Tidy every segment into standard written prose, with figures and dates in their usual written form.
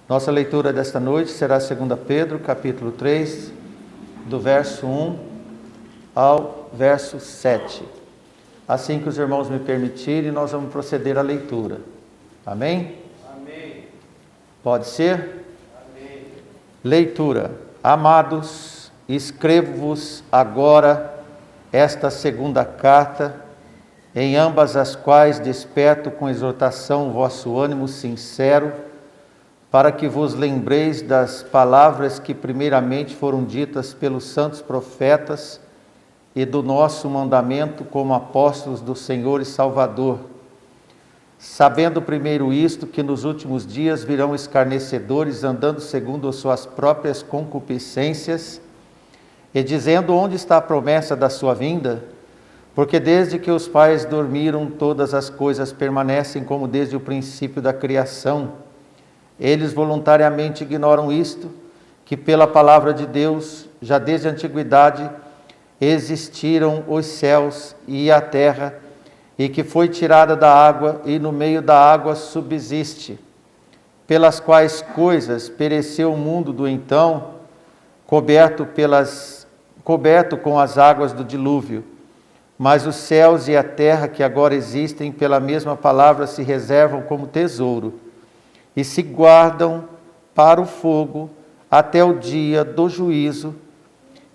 Nossa leitura desta noite será 2 Pedro, capítulo 3, do verso 1 ao verso 7. Assim que os irmãos me permitirem, nós vamos proceder à leitura. Amém? Amém. Pode ser? Amém. Leitura. Amados, escrevo-vos agora esta segunda carta, em ambas as quais desperto com exortação o vosso ânimo sincero, para que vos lembreis das palavras que primeiramente foram ditas pelos santos profetas e do nosso mandamento como apóstolos do Senhor e Salvador. Sabendo primeiro isto, que nos últimos dias virão escarnecedores, andando segundo as suas próprias concupiscências, e dizendo: onde está a promessa da sua vinda? Porque desde que os pais dormiram, todas as coisas permanecem como desde o princípio da criação. Eles voluntariamente ignoram isto, que pela palavra de Deus, já desde a antiguidade, existiram os céus e a terra, e que foi tirada da água, e no meio da água subsiste, pelas quais coisas pereceu o mundo do então, coberto com as águas do dilúvio. Mas os céus e a terra que agora existem, pela mesma palavra, se reservam como tesouro, e se guardam para o fogo até o dia do juízo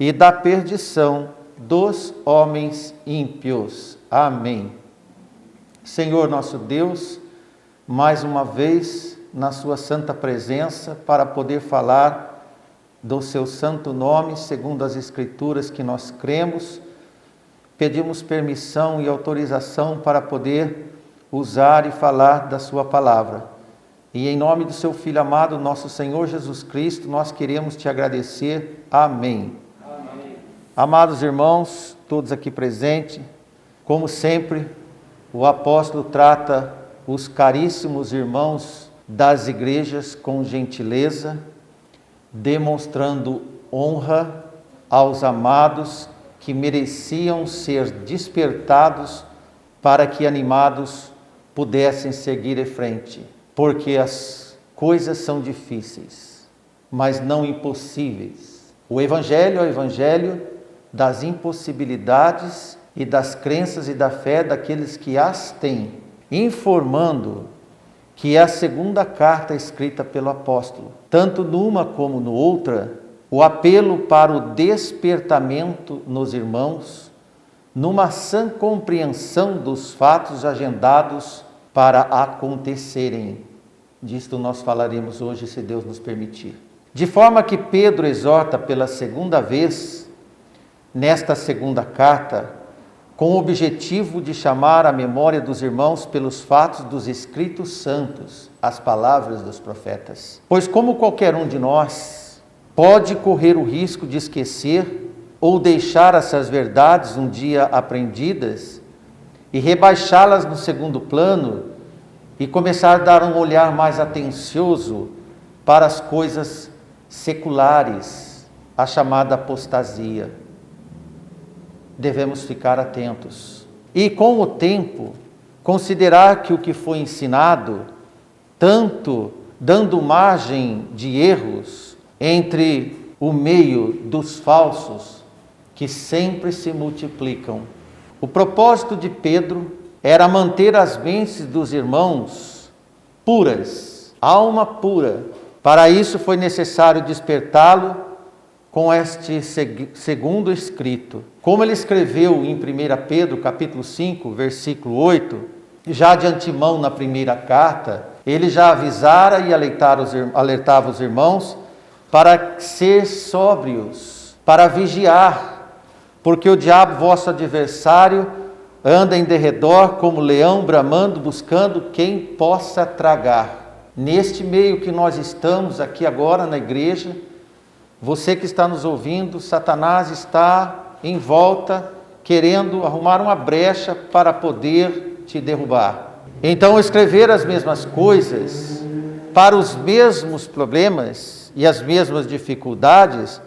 e da perdição dos homens ímpios. Amém. Senhor nosso Deus, mais uma vez na sua santa presença, para poder falar do seu santo nome, segundo as escrituras que nós cremos, pedimos permissão e autorização para poder usar e falar da sua palavra. E em nome do seu Filho amado, nosso Senhor Jesus Cristo, nós queremos te agradecer. Amém. Amém. Amados irmãos, todos aqui presentes, como sempre, o apóstolo trata os caríssimos irmãos das igrejas com gentileza, demonstrando honra aos amados que mereciam ser despertados para que animados pudessem seguir em frente. Porque as coisas são difíceis, mas não impossíveis. O Evangelho é o Evangelho das impossibilidades e das crenças e da fé daqueles que as têm, informando que é a segunda carta escrita pelo apóstolo. Tanto numa como no outra, o apelo para o despertamento nos irmãos, numa sã compreensão dos fatos agendados para acontecerem. Disto nós falaremos hoje, se Deus nos permitir. De forma que Pedro exorta pela segunda vez, nesta segunda carta, com o objetivo de chamar a memória dos irmãos pelos fatos dos escritos santos, as palavras dos profetas. Pois como qualquer um de nós pode correr o risco de esquecer ou deixar essas verdades um dia aprendidas e rebaixá-las no segundo plano e começar a dar um olhar mais atencioso para as coisas seculares, a chamada apostasia. Devemos ficar atentos e, com o tempo, considerar que o que foi ensinado, tanto dando margem de erros entre o meio dos falsos, que sempre se multiplicam. O propósito de Pedro era manter as mentes dos irmãos puras, alma pura. Para isso foi necessário despertá-lo com este segundo escrito. Como ele escreveu em 1 Pedro, capítulo 5, versículo 8, já de antemão na primeira carta, ele já avisara e alertava os irmãos para ser sóbrios, para vigiar, porque o diabo, vosso adversário, anda em derredor como leão bramando, buscando quem possa tragar. Neste meio que nós estamos aqui agora na igreja, você que está nos ouvindo, Satanás está em volta, querendo arrumar uma brecha para poder te derrubar. Então, escrever as mesmas coisas para os mesmos problemas e as mesmas dificuldades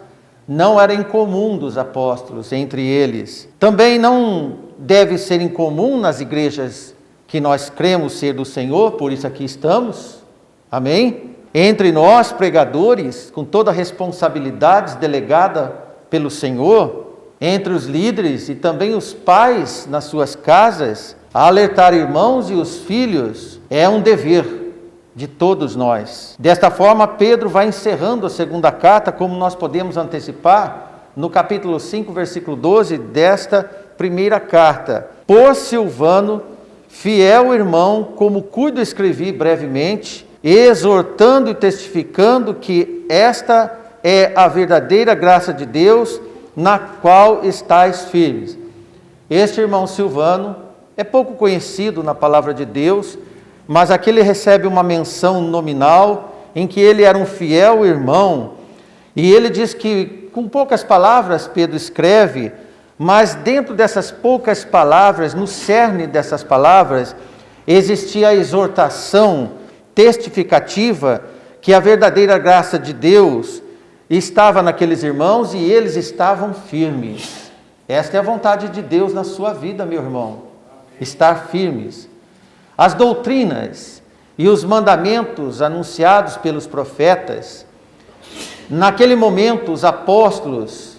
não era incomum dos apóstolos entre eles. Também não deve ser incomum nas igrejas que nós cremos ser do Senhor, por isso aqui estamos. Amém? entre nós, pregadores, com toda a responsabilidade delegada pelo Senhor, entre os líderes e também os pais nas suas casas, a alertar irmãos e os filhos é um dever de todos nós. Desta forma, Pedro vai encerrando a segunda carta, como nós podemos antecipar, no capítulo 5, versículo 12, desta primeira carta. Por Silvano, fiel irmão, como cuido escrevi brevemente, exortando e testificando que esta é a verdadeira graça de Deus, na qual estáis firmes. Este irmão Silvano é pouco conhecido na palavra de Deus, mas aqui ele recebe uma menção nominal, em que ele era um fiel irmão, e ele diz que, com poucas palavras, Pedro escreve, mas dentro dessas poucas palavras, no cerne dessas palavras, existia a exortação testificativa que a verdadeira graça de Deus estava naqueles irmãos e eles estavam firmes. Esta é a vontade de Deus na sua vida, meu irmão, estar firmes. As doutrinas e os mandamentos anunciados pelos profetas, naquele momento os apóstolos,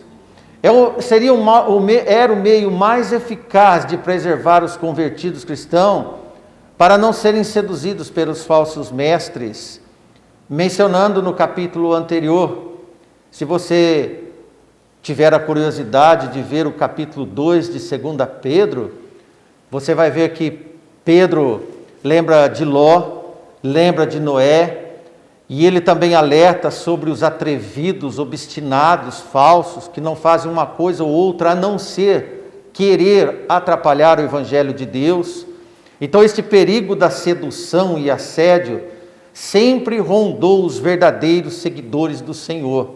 era o meio mais eficaz de preservar os convertidos cristãos para não serem seduzidos pelos falsos mestres. Mencionando no capítulo anterior, se você tiver a curiosidade de ver o capítulo 2 de 2 Pedro, você vai ver que Pedro lembra de Ló, lembra de Noé, e ele também alerta sobre os atrevidos, obstinados, falsos, que não fazem uma coisa ou outra a não ser querer atrapalhar o Evangelho de Deus. Então este perigo da sedução e assédio sempre rondou os verdadeiros seguidores do Senhor.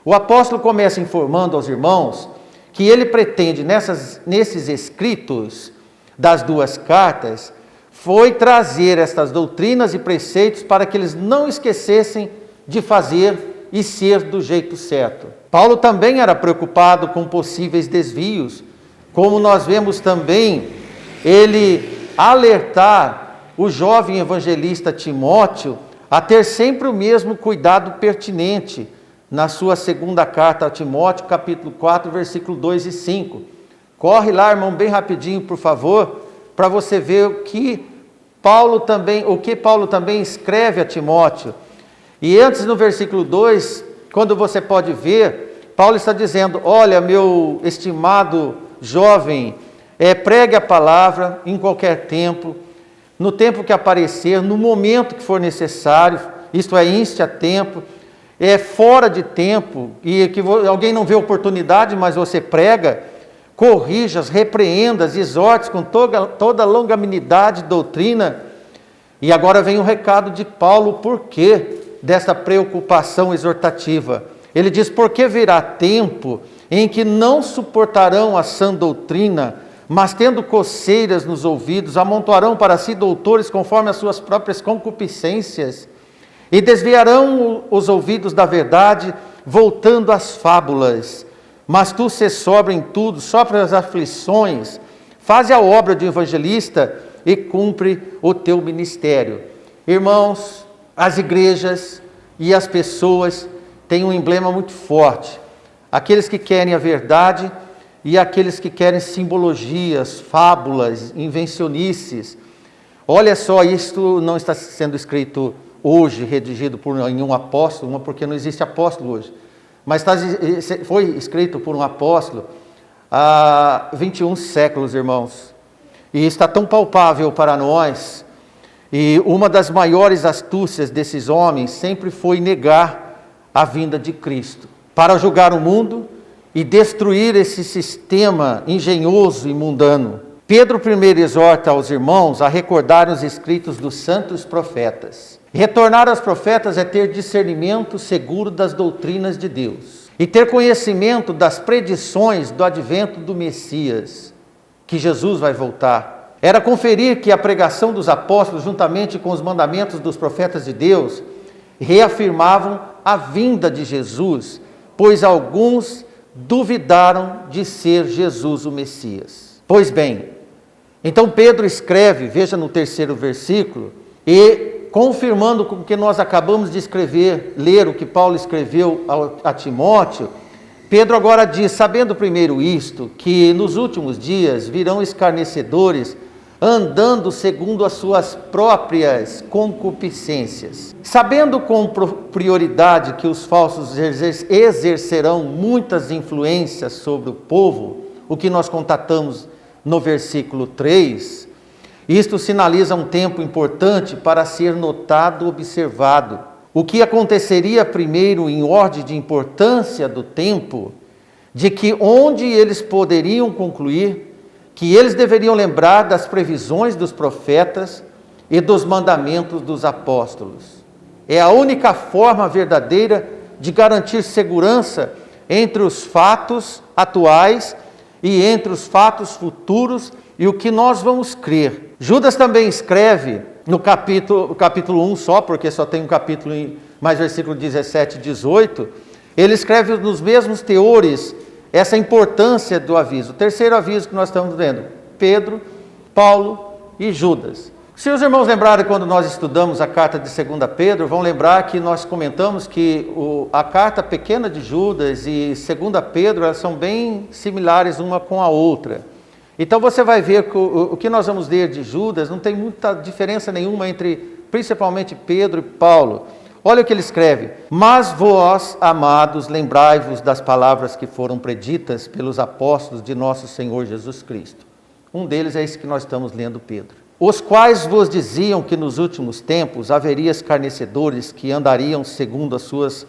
O apóstolo começa informando aos irmãos que ele pretende, nesses escritos das duas cartas, foi trazer estas doutrinas e preceitos para que eles não esquecessem de fazer e ser do jeito certo. Paulo também era preocupado com possíveis desvios, como nós vemos também ele alertar o jovem evangelista Timóteo a ter sempre o mesmo cuidado pertinente na sua segunda carta a Timóteo, capítulo 4, versículo 2 e 5. Corre lá, irmão, bem rapidinho, por favor, para você ver o que Paulo também escreve a Timóteo. E antes, no versículo 2, quando você pode ver, Paulo está dizendo: olha, meu estimado jovem, pregue a palavra em qualquer tempo, no tempo que aparecer, no momento que for necessário, isto é, inste a tempo, fora de tempo, e que alguém não vê oportunidade, mas você prega, corrijas, repreendas, exortes com toda a longanimidade de doutrina. E agora vem o recado de Paulo, o porquê dessa preocupação exortativa. Ele diz: porque virá tempo em que não suportarão a sã doutrina, mas tendo coceiras nos ouvidos, amontoarão para si doutores conforme as suas próprias concupiscências, e desviarão os ouvidos da verdade, voltando às fábulas. Mas tu sê sóbrio em tudo, sofre as aflições, faze a obra de evangelista e cumpre o teu ministério. Irmãos, as igrejas e as pessoas têm um emblema muito forte: aqueles que querem a verdade e aqueles que querem simbologias, fábulas, invencionices. Olha só, isto não está sendo escrito hoje, redigido por nenhum apóstolo, porque não existe apóstolo hoje, mas foi escrito por um apóstolo há 21 séculos, irmãos, e está tão palpável para nós. E uma das maiores astúcias desses homens sempre foi negar a vinda de Cristo, para julgar o mundo e destruir esse sistema engenhoso e mundano. Pedro primeiro exorta aos irmãos a recordar os escritos dos santos profetas. Retornar aos profetas é ter discernimento seguro das doutrinas de Deus e ter conhecimento das predições do advento do Messias, que Jesus vai voltar. Era conferir que a pregação dos apóstolos, juntamente com os mandamentos dos profetas de Deus, reafirmavam a vinda de Jesus, pois alguns duvidaram de ser Jesus o Messias. Pois bem, então Pedro escreve, veja no 3º versículo, e confirmando com o que nós acabamos de ler o que Paulo escreveu a Timóteo, Pedro agora diz, sabendo primeiro isto, que nos últimos dias virão escarnecedores, andando segundo as suas próprias concupiscências. Sabendo com prioridade que os falsos exercerão muitas influências sobre o povo, o que nós constatamos no versículo 3, isto sinaliza um tempo importante para ser notado, observado. O que aconteceria primeiro em ordem de importância do tempo, de que onde eles poderiam concluir, que eles deveriam lembrar das previsões dos profetas e dos mandamentos dos apóstolos. É a única forma verdadeira de garantir segurança entre os fatos atuais e entre os fatos futuros e o que nós vamos crer. Judas também escreve no capítulo 1 só, porque só tem um capítulo, mais versículo 17 e 18, ele escreve nos mesmos teores essa importância do aviso. O terceiro aviso que nós estamos vendo, Pedro, Paulo e Judas. Se os irmãos lembrarem quando nós estudamos a carta de 2 Pedro, vão lembrar que nós comentamos que a carta pequena de Judas e 2 Pedro, elas são bem similares uma com a outra. Então você vai ver que o que nós vamos ler de Judas não tem muita diferença nenhuma entre principalmente Pedro e Paulo. Olha o que ele escreve: mas vós, amados, lembrai-vos das palavras que foram preditas pelos apóstolos de nosso Senhor Jesus Cristo. Um deles é esse que nós estamos lendo, Pedro. Os quais vos diziam que nos últimos tempos haveria escarnecedores que andariam segundo as suas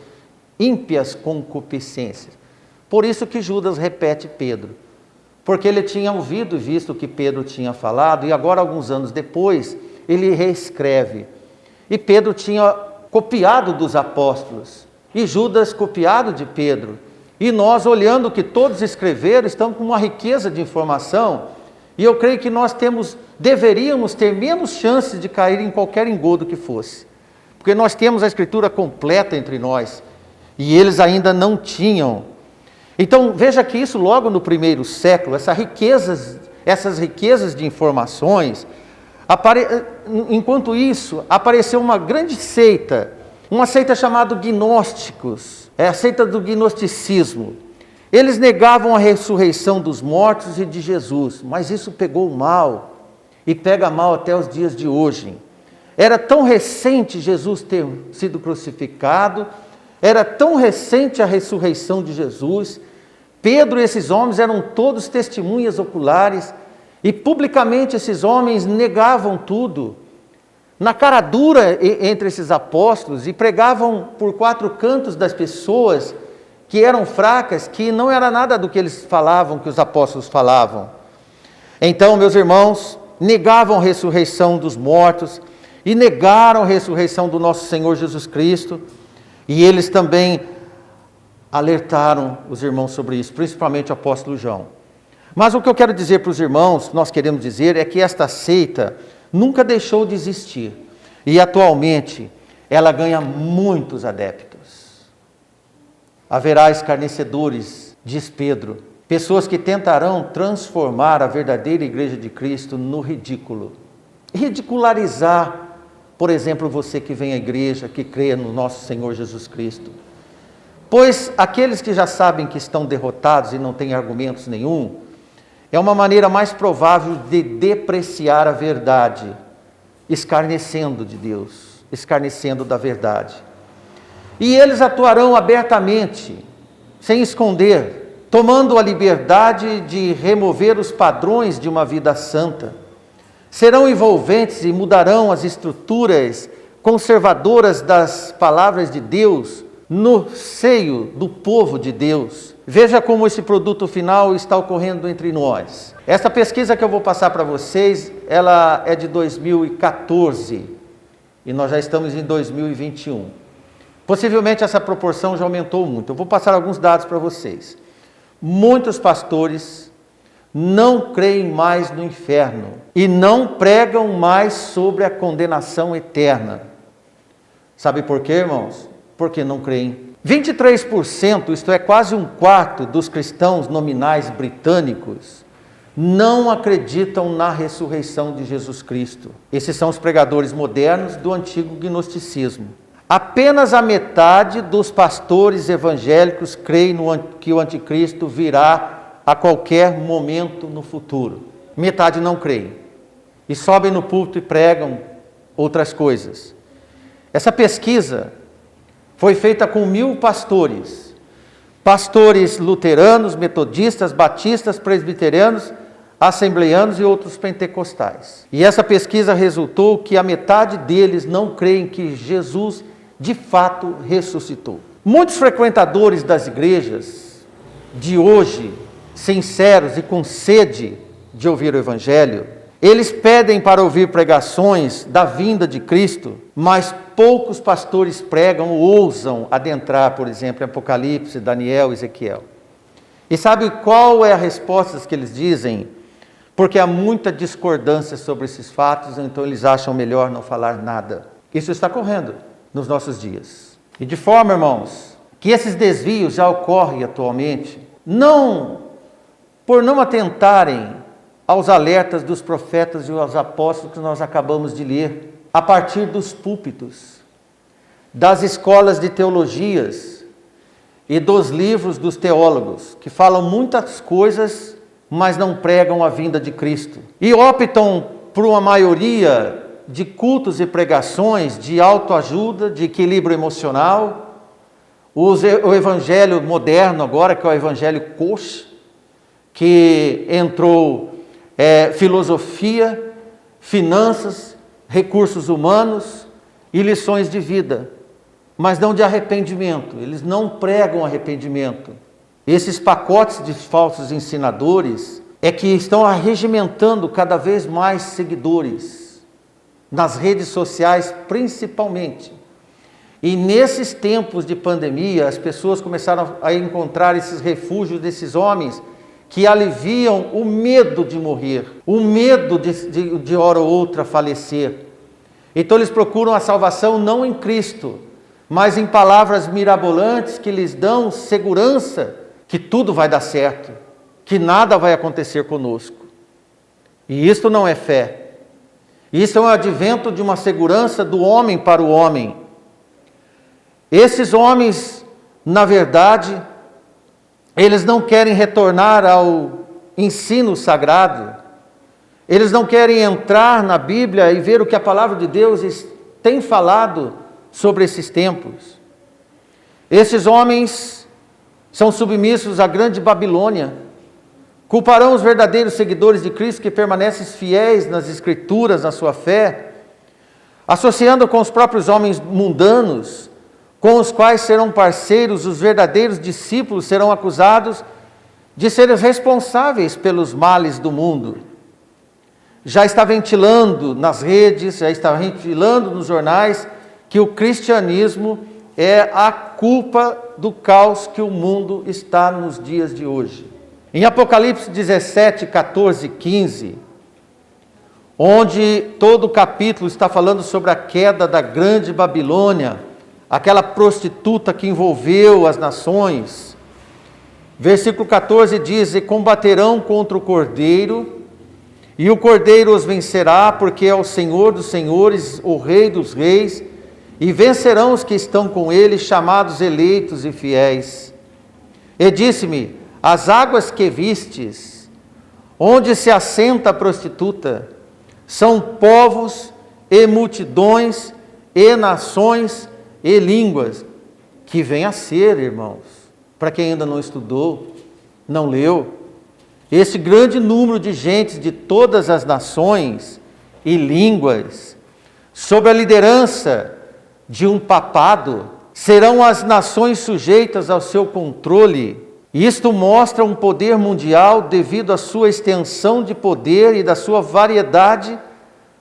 ímpias concupiscências. Por isso que Judas repete Pedro, porque ele tinha ouvido e visto o que Pedro tinha falado, e agora, alguns anos depois, ele reescreve. E Pedro tinha copiado dos apóstolos, e Judas copiado de Pedro. E nós, olhando o que todos escreveram, estamos com uma riqueza de informação, e eu creio que nós deveríamos ter menos chances de cair em qualquer engodo que fosse, porque nós temos a Escritura completa entre nós, e eles ainda não tinham. Então veja que isso logo no primeiro século, essas riquezas de informações, enquanto isso apareceu uma grande seita, uma seita chamada gnósticos, a seita do gnosticismo. Eles negavam a ressurreição dos mortos e de Jesus, mas isso pegou mal, e pega mal até os dias de hoje. Era tão recente Jesus ter sido crucificado, era tão recente a ressurreição de Jesus. Pedro e esses homens eram todos testemunhas oculares, e publicamente esses homens negavam tudo, na cara dura entre esses apóstolos, e pregavam por quatro cantos das pessoas que eram fracas, que não era nada do que eles falavam, que os apóstolos falavam. Então, meus irmãos, negavam a ressurreição dos mortos, e negaram a ressurreição do nosso Senhor Jesus Cristo, e eles também alertaram os irmãos sobre isso, principalmente o apóstolo João. Mas o que eu quero dizer para os irmãos, nós queremos dizer, é que esta seita nunca deixou de existir, e atualmente ela ganha muitos adeptos. Haverá escarnecedores, diz Pedro, pessoas que tentarão transformar a verdadeira igreja de Cristo no ridículo. Ridicularizar, por exemplo, você que vem à igreja, que crê no nosso Senhor Jesus Cristo. Pois aqueles que já sabem que estão derrotados e não têm argumentos nenhum, é uma maneira mais provável de depreciar a verdade, escarnecendo de Deus, escarnecendo da verdade. E eles atuarão abertamente, sem esconder, tomando a liberdade de remover os padrões de uma vida santa. Serão envolventes e mudarão as estruturas conservadoras das palavras de Deus no seio do povo de Deus. Veja como esse produto final está ocorrendo entre nós. Essa pesquisa que eu vou passar para vocês, ela é de 2014 e nós já estamos em 2021. Possivelmente essa proporção já aumentou muito. Eu vou passar alguns dados para vocês. Muitos pastores não creem mais no inferno e não pregam mais sobre a condenação eterna. Sabe por quê, irmãos? Porque não creem. 23%, isto é quase um quarto dos cristãos nominais britânicos, não acreditam na ressurreição de Jesus Cristo. Esses são os pregadores modernos do antigo gnosticismo. Apenas a metade dos pastores evangélicos creem que o anticristo virá a qualquer momento no futuro. Metade não creem. E sobem no púlpito e pregam outras coisas. Essa pesquisa foi feita com 1000 pastores. Pastores luteranos, metodistas, batistas, presbiterianos, assembleianos e outros pentecostais. E essa pesquisa resultou que a metade deles não creem que Jesus de fato ressuscitou. Muitos frequentadores das igrejas de hoje, sinceros e com sede de ouvir o Evangelho, eles pedem para ouvir pregações da vinda de Cristo, mas poucos pastores pregam ou ousam adentrar, por exemplo, em Apocalipse, Daniel, Ezequiel. E sabe qual é a resposta que eles dizem? Porque há muita discordância sobre esses fatos, então eles acham melhor não falar nada. Isso está correndo nos nossos dias. E de forma, irmãos, que esses desvios já ocorrem atualmente, não por não atentarem aos alertas dos profetas e aos apóstolos que nós acabamos de ler, a partir dos púlpitos, das escolas de teologias e dos livros dos teólogos, que falam muitas coisas, mas não pregam a vinda de Cristo. E optam por uma maioria de cultos e pregações de autoajuda, de equilíbrio emocional, o evangelho moderno agora, que é o evangelho coach, que entrou filosofia, finanças, recursos humanos e lições de vida, mas não de arrependimento. Eles não pregam arrependimento. Esses pacotes de falsos ensinadores é que estão arregimentando cada vez mais seguidores, nas redes sociais principalmente. E nesses tempos de pandemia, as pessoas começaram a encontrar esses refúgios desses homens que aliviam o medo de morrer, o medo de hora ou outra falecer. Então eles procuram a salvação não em Cristo, mas em palavras mirabolantes que lhes dão segurança que tudo vai dar certo, que nada vai acontecer conosco. E isto não é fé. Isso é um advento de uma segurança do homem para o homem. Esses homens, na verdade, eles não querem retornar ao ensino sagrado. Eles não querem entrar na Bíblia e ver o que a palavra de Deus tem falado sobre esses tempos. Esses homens são submissos à grande Babilônia. Culparão os verdadeiros seguidores de Cristo que permanecem fiéis nas Escrituras, na sua fé, associando com os próprios homens mundanos, com os quais serão parceiros. Os verdadeiros discípulos serão acusados de serem responsáveis pelos males do mundo. Já está ventilando nas redes, já está ventilando nos jornais que o cristianismo é a culpa do caos que o mundo está nos dias de hoje. Em Apocalipse 17, 14, 15, onde todo o capítulo está falando sobre a queda da grande Babilônia, aquela prostituta que envolveu as nações. Versículo 14 diz: e combaterão contra o Cordeiro, e o Cordeiro os vencerá, porque é o Senhor dos senhores, o Rei dos reis, e vencerão os que estão com ele, chamados eleitos e fiéis. E disse-me: as águas que vistes, onde se assenta a prostituta, são povos e multidões e nações e línguas, que vem a ser, irmãos, para quem ainda não estudou, não leu, esse grande número de gente de todas as nações e línguas, sob a liderança de um papado, serão as nações sujeitas ao seu controle. Isto mostra um poder mundial devido à sua extensão de poder e da sua variedade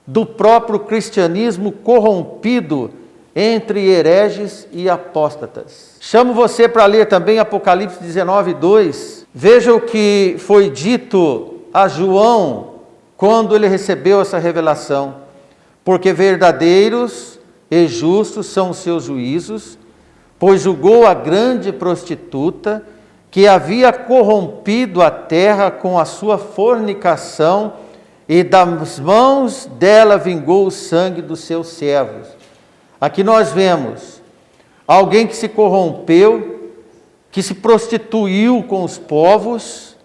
do próprio cristianismo corrompido entre hereges e apóstatas. Chamo você para ler também Apocalipse 19, 2. Veja o que foi dito a João quando ele recebeu essa revelação. Porque verdadeiros e justos são os seus juízos, pois julgou a grande prostituta que havia corrompido a terra com a sua fornicação, e das mãos dela vingou o sangue dos seus servos. Aqui nós vemos alguém que se corrompeu, que se prostituiu com os povos,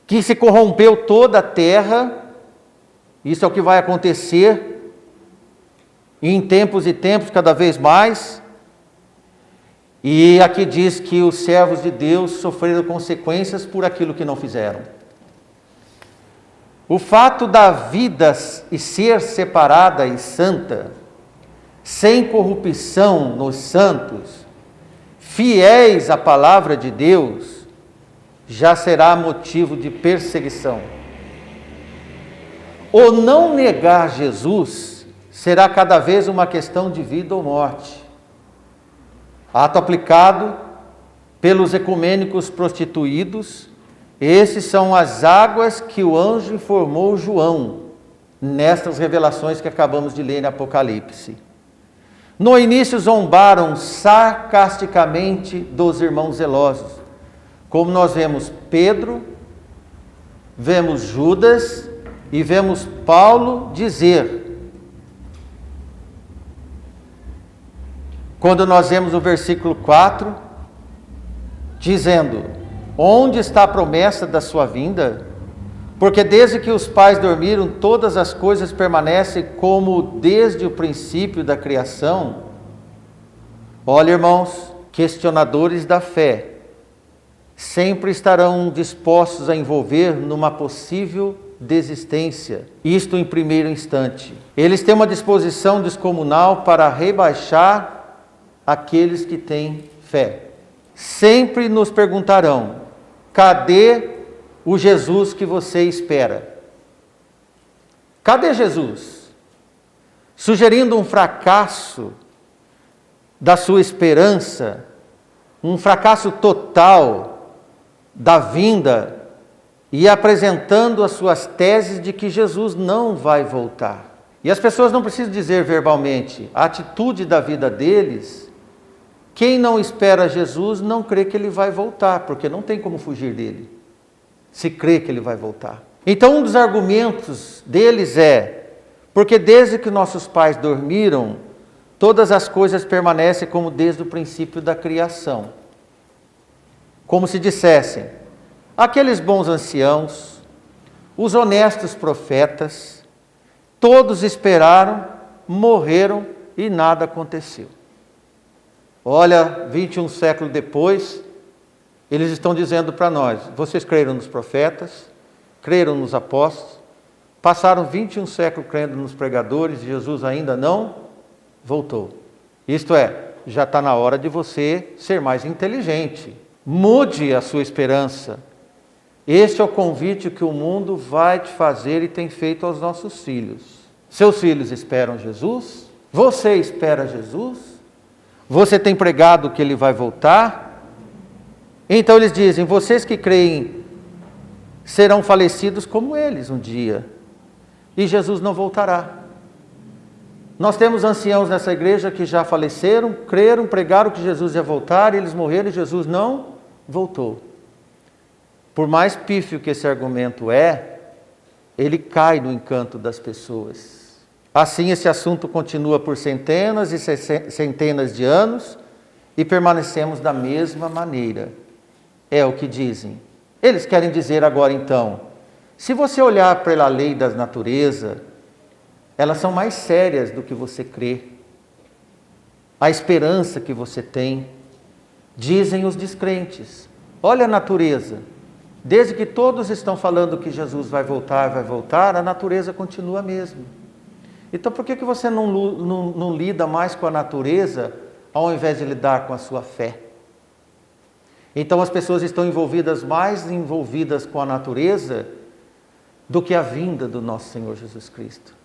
que se corrompeu toda a terra. Isso é o que vai acontecer em tempos e tempos, cada vez mais. E aqui diz que os servos de Deus sofreram consequências por aquilo que não fizeram. O fato da vida e ser separada e santa, sem corrupção nos santos, fiéis à palavra de Deus, já será motivo de perseguição. O não negar Jesus será cada vez uma questão de vida ou morte. Ato aplicado pelos ecumênicos prostituídos. Esses são as águas que o anjo informou João, nestas revelações que acabamos de ler em Apocalipse. No início zombaram sarcasticamente dos irmãos zelosos, como nós vemos Pedro, vemos Judas e vemos Paulo dizer, quando nós vemos o versículo 4, dizendo: onde está a promessa da sua vinda? Porque desde que os pais dormiram, todas as coisas permanecem como desde o princípio da criação. Olha, irmãos, questionadores da fé sempre estarão dispostos a envolver numa possível desistência, isto em primeiro instante. Eles têm uma disposição descomunal para rebaixar aqueles que têm fé. Sempre nos perguntarão: cadê o Jesus que você espera? Cadê Jesus? Sugerindo um fracasso da sua esperança, um fracasso total da vinda, e apresentando as suas teses de que Jesus não vai voltar. E as pessoas não precisam dizer verbalmente, a atitude da vida deles, quem não espera Jesus não crê que ele vai voltar, porque não tem como fugir dele, se crê que ele vai voltar. Então um dos argumentos deles é, porque desde que nossos pais dormiram, todas as coisas permanecem como desde o princípio da criação. Como se dissessem, aqueles bons anciãos, os honestos profetas, todos esperaram, morreram e nada aconteceu. Olha, 21 séculos depois, eles estão dizendo para nós, vocês creram nos profetas, creram nos apóstolos, passaram 21 séculos crendo nos pregadores, Jesus ainda não voltou. Isto é, já está na hora de você ser mais inteligente. Mude a sua esperança. Este é o convite que o mundo vai te fazer e tem feito aos nossos filhos. Seus filhos esperam Jesus? Você espera Jesus? Você tem pregado que ele vai voltar? Então eles dizem, vocês que creem serão falecidos como eles um dia. E Jesus não voltará. Nós temos anciãos nessa igreja que já faleceram, creram, pregaram que Jesus ia voltar, e eles morreram e Jesus não voltou. Por mais pífio que esse argumento é, ele cai no encanto das pessoas. Assim esse assunto continua por centenas e centenas de anos e permanecemos da mesma maneira. É o que dizem. Eles querem dizer agora então, se você olhar pela lei da natureza, elas são mais sérias do que você crê. A esperança que você tem, dizem os descrentes. Olha a natureza. Desde que todos estão falando que Jesus vai voltar, a natureza continua a mesma. Então por que você não lida mais com a natureza, ao invés de lidar com a sua fé? Então as pessoas estão mais envolvidas com a natureza, do que a vinda do nosso Senhor Jesus Cristo.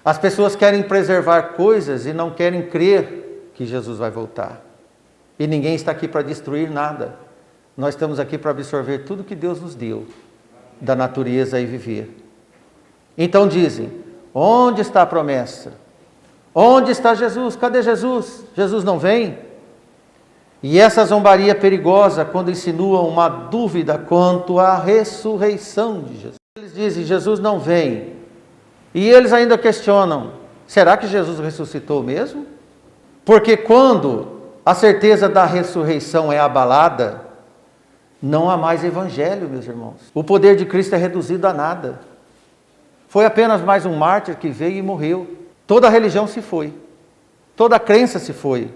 As pessoas querem preservar coisas e não querem crer que Jesus vai voltar. E ninguém está aqui para destruir nada. Nós estamos aqui para absorver tudo que Deus nos deu, da natureza e viver. Então dizem, onde está a promessa? Onde está Jesus? Cadê Jesus? Jesus não vem? E essa zombaria é perigosa quando insinuam uma dúvida quanto à ressurreição de Jesus. Eles dizem, Jesus não vem. E eles ainda questionam, será que Jesus ressuscitou mesmo? Porque quando a certeza da ressurreição é abalada, não há mais evangelho, meus irmãos. O poder de Cristo é reduzido a nada. Foi apenas mais um mártir que veio e morreu. Toda a religião se foi. Toda a crença se foi.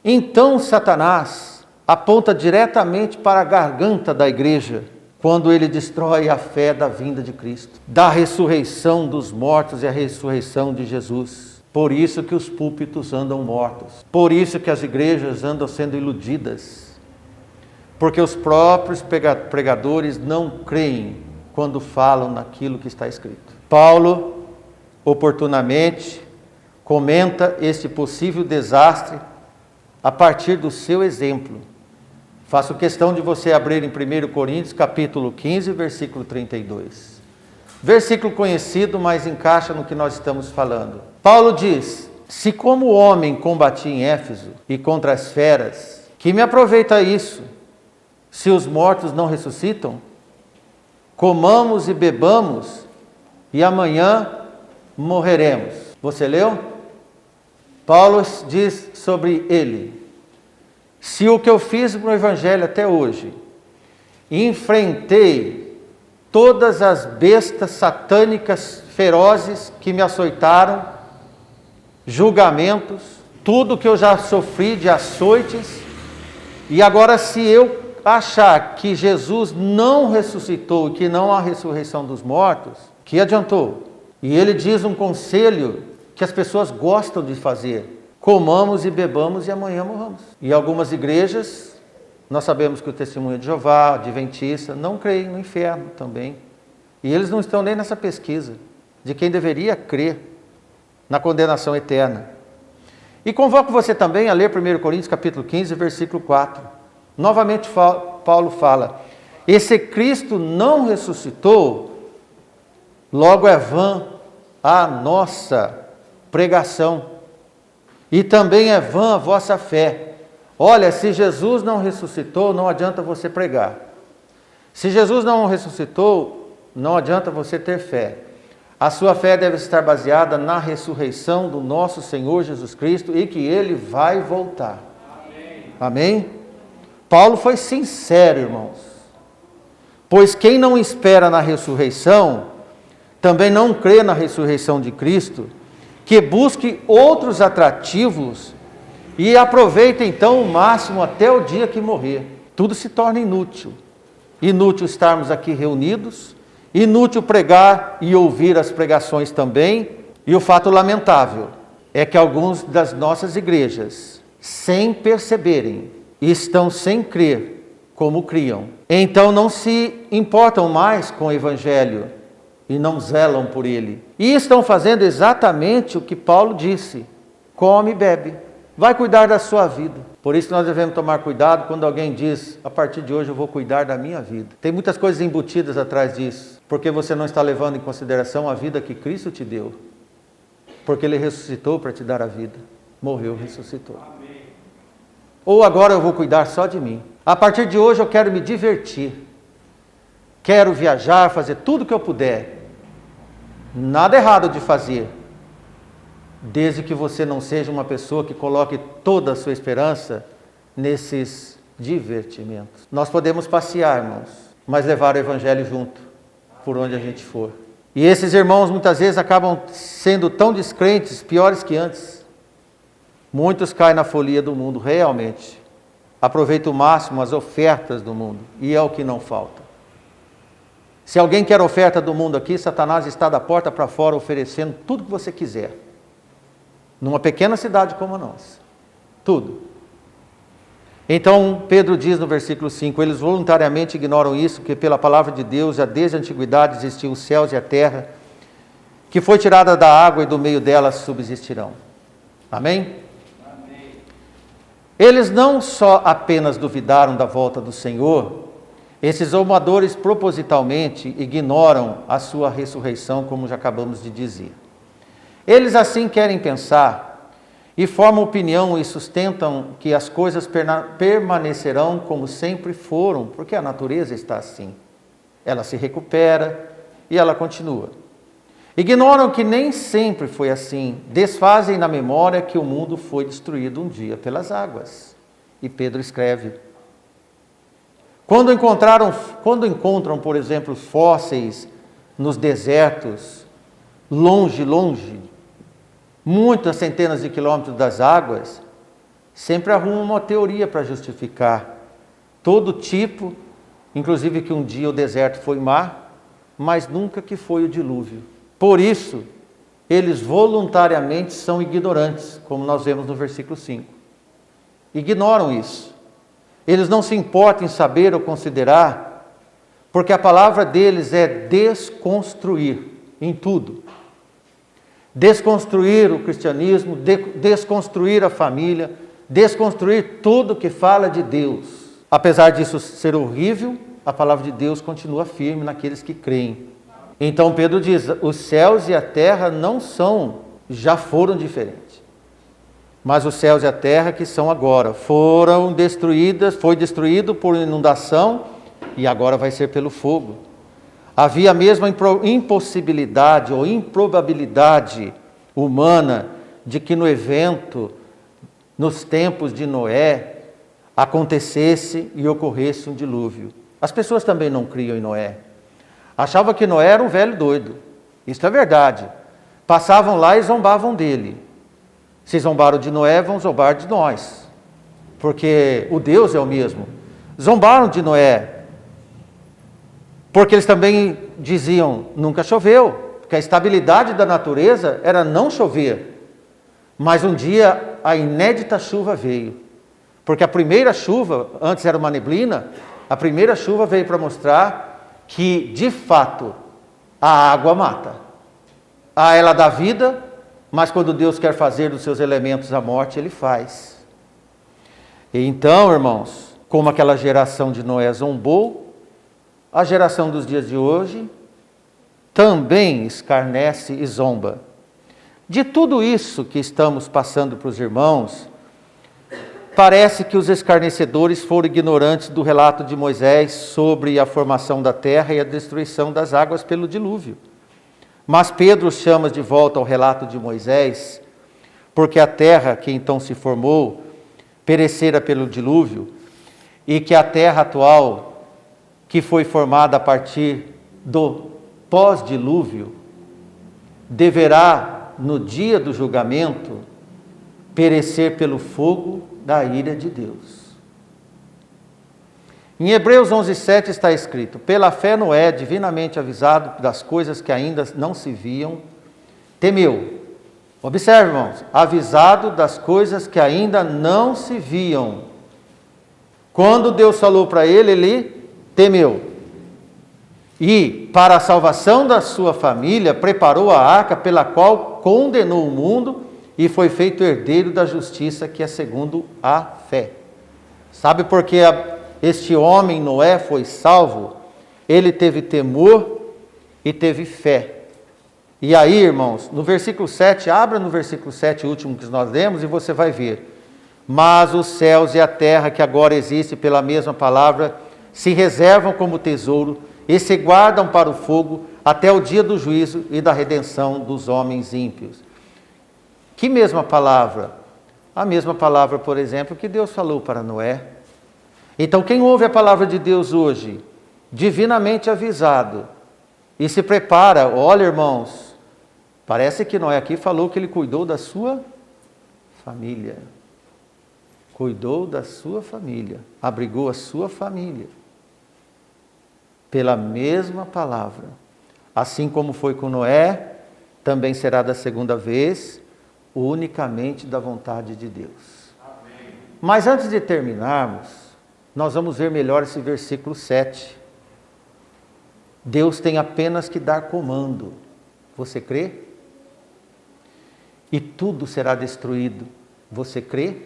Então Satanás aponta diretamente para a garganta da igreja, quando ele destrói a fé da vinda de Cristo, da ressurreição dos mortos e a ressurreição de Jesus. Por isso que os púlpitos andam mortos. Por isso que as igrejas andam sendo iludidas. Porque os próprios pregadores não creem quando falam naquilo que está escrito. Paulo, oportunamente, comenta este possível desastre a partir do seu exemplo. Faço questão de você abrir em 1 Coríntios, capítulo 15, versículo 32. Versículo conhecido, mas encaixa no que nós estamos falando. Paulo diz, se como homem combati em Éfeso e contra as feras, que me aproveita isso, se os mortos não ressuscitam? Comamos e bebamos, e amanhã morreremos. Você leu? Paulo diz sobre ele, se o que eu fiz no Evangelho até hoje, enfrentei todas as bestas satânicas ferozes que me açoitaram, julgamentos, tudo que eu já sofri de açoites, e agora se eu achar que Jesus não ressuscitou e que não há ressurreição dos mortos, que adiantou? E ele diz um conselho que as pessoas gostam de fazer, comamos e bebamos e amanhã morramos. E algumas igrejas, nós sabemos que o Testemunho de Jeová, Adventista, não creem no inferno também. E eles não estão nem nessa pesquisa de quem deveria crer na condenação eterna. E convoco você também a ler 1 Coríntios capítulo 15, versículo 4. Novamente Paulo fala, e se Cristo não ressuscitou, logo é vã a nossa pregação, e também é vã a vossa fé. Olha, se Jesus não ressuscitou, não adianta você pregar. Se Jesus não ressuscitou, não adianta você ter fé. A sua fé deve estar baseada na ressurreição do nosso Senhor Jesus Cristo e que Ele vai voltar. Amém? Amém? Paulo foi sincero, irmãos. Pois quem não espera na ressurreição, também não crê na ressurreição de Cristo, que busque outros atrativos e aproveite então o máximo até o dia que morrer. Tudo se torna inútil. Inútil estarmos aqui reunidos, inútil pregar e ouvir as pregações também. E o fato lamentável é que alguns das nossas igrejas, sem perceberem, estão sem crer como criam. Então não se importam mais com o Evangelho e não zelam por ele. E estão fazendo exatamente o que Paulo disse: come e bebe, vai cuidar da sua vida. Por isso nós devemos tomar cuidado quando alguém diz, a partir de hoje eu vou cuidar da minha vida. Tem muitas coisas embutidas atrás disso, porque você não está levando em consideração a vida que Cristo te deu. Porque Ele ressuscitou para te dar a vida. Morreu, ressuscitou. Amém. Ou agora eu vou cuidar só de mim. A partir de hoje eu quero me divertir. Quero viajar, fazer tudo o que eu puder. Nada errado de fazer, desde que você não seja uma pessoa que coloque toda a sua esperança nesses divertimentos. Nós podemos passear, irmãos, mas levar o Evangelho junto, por onde a gente for. E esses irmãos muitas vezes acabam sendo tão descrentes, piores que antes. Muitos caem na folia do mundo, realmente. Aproveitam o máximo as ofertas do mundo, e é o que não falta. Se alguém quer oferta do mundo aqui, Satanás está da porta para fora oferecendo tudo que você quiser. Numa pequena cidade como a nossa. Tudo. Então, Pedro diz no versículo 5, eles voluntariamente ignoram isso, que pela palavra de Deus, já desde a antiguidade existiam os céus e a terra, que foi tirada da água e do meio delas subsistirão. Amém? Amém. Eles não só apenas duvidaram da volta do Senhor, esses zommadores propositalmente ignoram a sua ressurreição, como já acabamos de dizer. Eles assim querem pensar e formam opinião e sustentam que as coisas permanecerão como sempre foram, porque a natureza está assim. Ela se recupera e ela continua. Ignoram que nem sempre foi assim, desfazem na memória que o mundo foi destruído um dia pelas águas. E Pedro escreve: quando encontram, por exemplo, fósseis nos desertos, longe, muitas centenas de quilômetros das águas, sempre arrumam uma teoria para justificar todo tipo, inclusive que um dia o deserto foi mar, mas nunca que foi o dilúvio. Por isso, eles voluntariamente são ignorantes, como nós vemos no versículo 5. Ignoram isso. Eles não se importam em saber ou considerar, porque a palavra deles é desconstruir em tudo. Desconstruir o cristianismo, desconstruir a família, desconstruir tudo que fala de Deus. Apesar disso ser horrível, a palavra de Deus continua firme naqueles que creem. Então Pedro diz: os céus e a terra não são, já foram diferentes. Mas os céus e a terra que são agora foram destruídas, foi destruído por inundação e agora vai ser pelo fogo. Havia a mesma impossibilidade ou improbabilidade humana de que no evento, nos tempos de Noé, acontecesse e ocorresse um dilúvio. As pessoas também não criam em Noé. Achavam que Noé era um velho doido. Isso é verdade. Passavam lá e zombavam dele. Se zombaram de Noé, vão zombar de nós. Porque o Deus é o mesmo. Zombaram de Noé. Porque eles também diziam: nunca choveu. Porque a estabilidade da natureza era não chover. Mas um dia a inédita chuva veio. Porque a primeira chuva, antes era uma neblina, a primeira chuva veio para mostrar que, de fato, a água mata. Ela dá vida, mas quando Deus quer fazer dos seus elementos a morte, Ele faz. E então, irmãos, como aquela geração de Noé zombou, a geração dos dias de hoje também escarnece e zomba. De tudo isso que estamos passando para os irmãos, parece que os escarnecedores foram ignorantes do relato de Moisés sobre a formação da terra e a destruição das águas pelo dilúvio. Mas Pedro os chama de volta ao relato de Moisés, porque a terra que então se formou perecera pelo dilúvio, e que a terra atual, que foi formada a partir do pós-dilúvio, deverá, no dia do julgamento, perecer pelo fogo da ira de Deus. Em Hebreus 11:7 está escrito: pela fé Noé, divinamente avisado das coisas que ainda não se viam, temeu. Observe, irmãos, avisado das coisas que ainda não se viam. Quando Deus falou para ele, ele temeu. E, para a salvação da sua família, preparou a arca pela qual condenou o mundo e foi feito herdeiro da justiça, que é segundo a fé. Sabe por que este homem, Noé, foi salvo? Ele teve temor e teve fé. E aí, irmãos, no versículo 7, abra no versículo 7, o último que nós lemos, e você vai ver. Mas os céus e a terra, que agora existe pela mesma palavra, se reservam como tesouro e se guardam para o fogo até o dia do juízo e da redenção dos homens ímpios. Que mesma palavra? A mesma palavra, por exemplo, que Deus falou para Noé. Então, quem ouve a palavra de Deus hoje, divinamente avisado, e se prepara, olha, irmãos, parece que Noé aqui falou que ele cuidou da sua família. Cuidou da sua família, abrigou a sua família. Pela mesma palavra. Assim como foi com Noé, também será da segunda vez, unicamente da vontade de Deus. Amém. Mas antes de terminarmos, nós vamos ver melhor esse versículo 7. Deus tem apenas que dar comando. Você crê? E tudo será destruído. Você crê?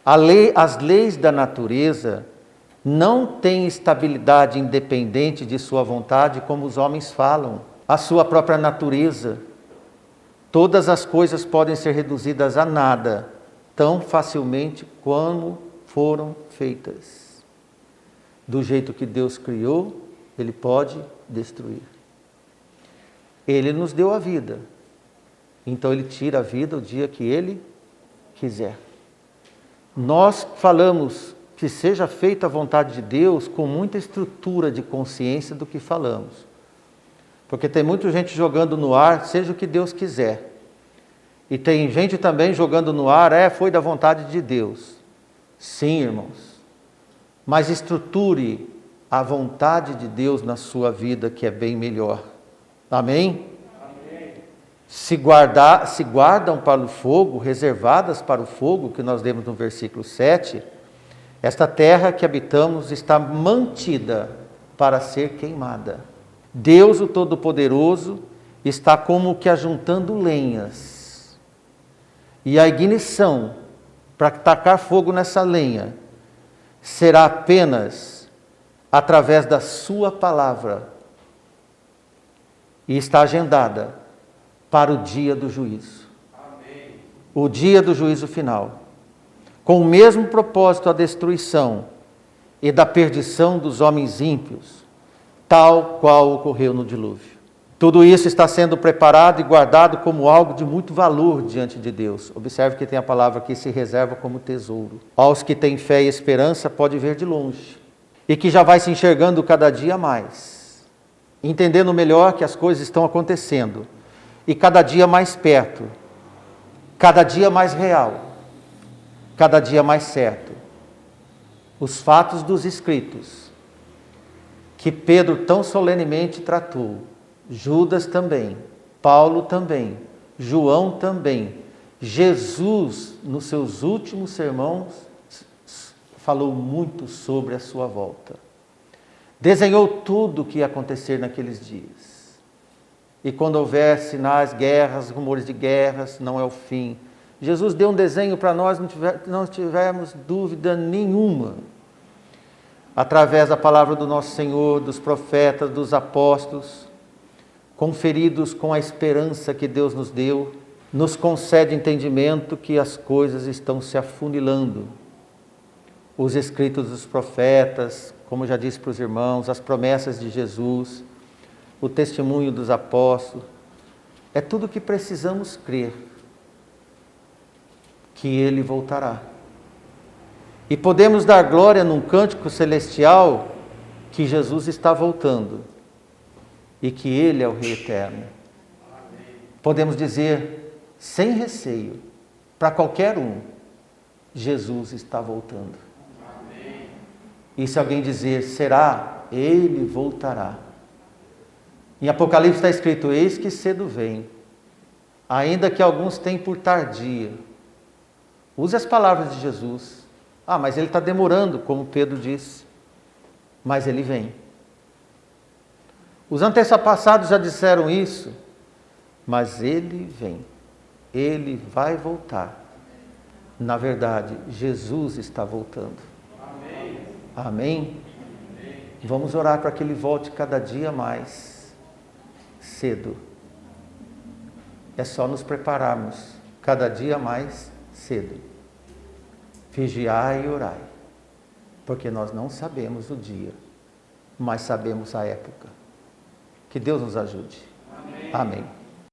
As leis da natureza não têm estabilidade independente de sua vontade, como os homens falam. A sua própria natureza Todas as coisas podem ser reduzidas a nada, tão facilmente como foram feitas. Do jeito que Deus criou, Ele pode destruir. Ele nos deu a vida, então Ele tira a vida o dia que Ele quiser. Nós falamos que seja feita a vontade de Deus com muita estrutura de consciência do que falamos. Porque tem muita gente jogando no ar, seja o que Deus quiser. E tem gente também jogando no ar, foi da vontade de Deus. Sim, irmãos. Mas estruture a vontade de Deus na sua vida, que é bem melhor. Amém? Amém. Se guardam para o fogo, reservadas para o fogo, que nós lemos no versículo 7, esta terra que habitamos está mantida para ser queimada. Deus, o Todo-Poderoso, está como que ajuntando lenhas. E a ignição, para tacar fogo nessa lenha, será apenas através da sua palavra. E está agendada para o dia do juízo. Amém. O dia do juízo final. Com o mesmo propósito, a destruição e da perdição dos homens ímpios, tal qual ocorreu no dilúvio. Tudo isso está sendo preparado e guardado como algo de muito valor diante de Deus. Observe que tem a palavra que se reserva como tesouro. Aos que têm fé e esperança, pode ver de longe. E que já vai se enxergando cada dia mais. Entendendo melhor que as coisas estão acontecendo. E cada dia mais perto. Cada dia mais real. Cada dia mais certo. Os fatos dos escritos, que Pedro tão solenemente tratou, Judas também, Paulo também, João também, Jesus, nos seus últimos sermões, falou muito sobre a sua volta. Desenhou tudo o que ia acontecer naqueles dias. E quando houver sinais, guerras, rumores de guerras, não é o fim. Jesus deu um desenho para nós, não tivermos dúvida nenhuma. Através da palavra do nosso Senhor, dos profetas, dos apóstolos, conferidos com a esperança que Deus nos deu, nos concede entendimento que as coisas estão se afunilando. Os escritos dos profetas, como já disse para os irmãos, as promessas de Jesus, o testemunho dos apóstolos, é tudo o que precisamos crer. Que Ele voltará. E podemos dar glória num cântico celestial que Jesus está voltando e que Ele é o Rei Eterno. Amém. Podemos dizer sem receio para qualquer um, Jesus está voltando. Amém. E se alguém dizer, será? Ele voltará. Em Apocalipse está escrito, eis que cedo vem, ainda que alguns tenham por tardia. Use as palavras de Jesus. Mas ele está demorando, como Pedro disse. Mas ele vem. Os antepassados já disseram isso. Mas ele vem. Ele vai voltar. Na verdade, Jesus está voltando. Amém? Amém? Vamos orar para que ele volte cada dia mais cedo. É só nos prepararmos cada dia mais cedo. Vigiai e orai, porque nós não sabemos o dia, mas sabemos a época. Que Deus nos ajude. Amém. Amém.